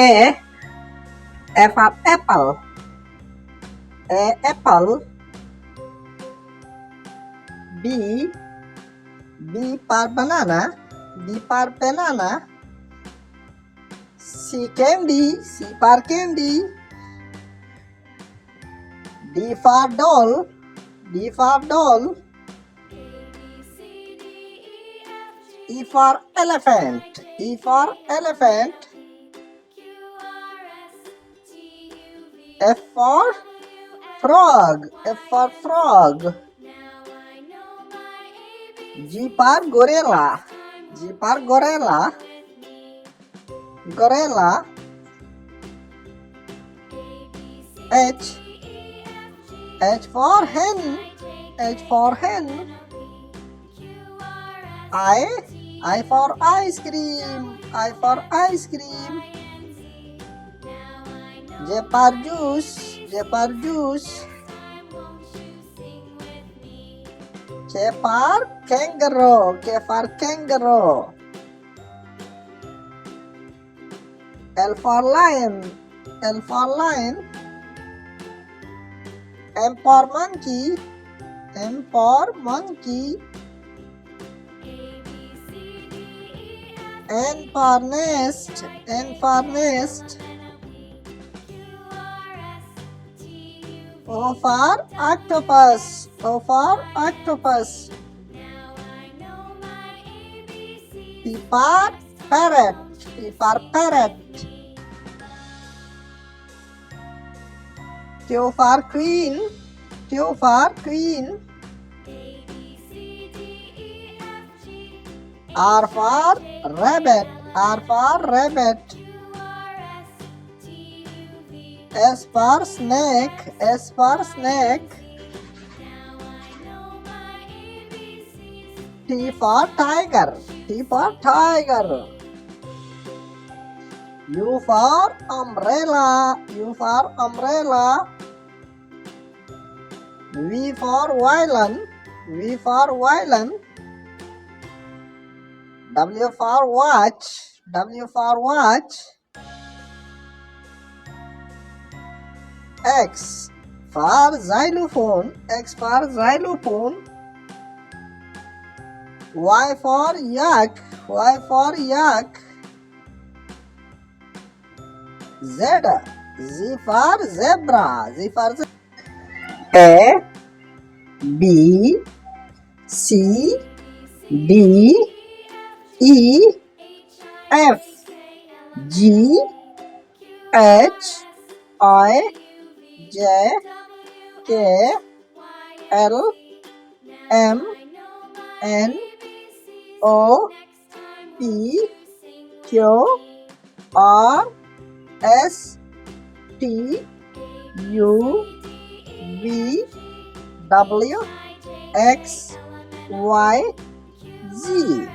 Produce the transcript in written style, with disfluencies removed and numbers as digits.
A for apple. A apple. B for banana. B for banana. C candy. C for candy. D for doll. D for doll. E for elephant. E for elephant. F for frog. F for frog. G for gorilla. G for gorilla. Gorilla. H for hen. H for hen. I for ice cream. I for ice cream. J for juice. J for juice. K for kangaroo. K for kangaroo. L for lion. L for lion. M for monkey. M for monkey. N for nest. N for nest. O for octopus. O for octopus. P for parrot. P for parrot. Q for queen. Q for queen. R for rabbit. R for rabbit. S for snake. S for snake. T for tiger. T for tiger. U for umbrella. U for umbrella. V for violin. V for violin. W for watch. W for watch. X for xylophone. X for xylophone. Y for yak. Y for yak. Z for zebra. Z for zebra. A B C D E F G H I J K L M N O P Q R S T U V W X Y Z.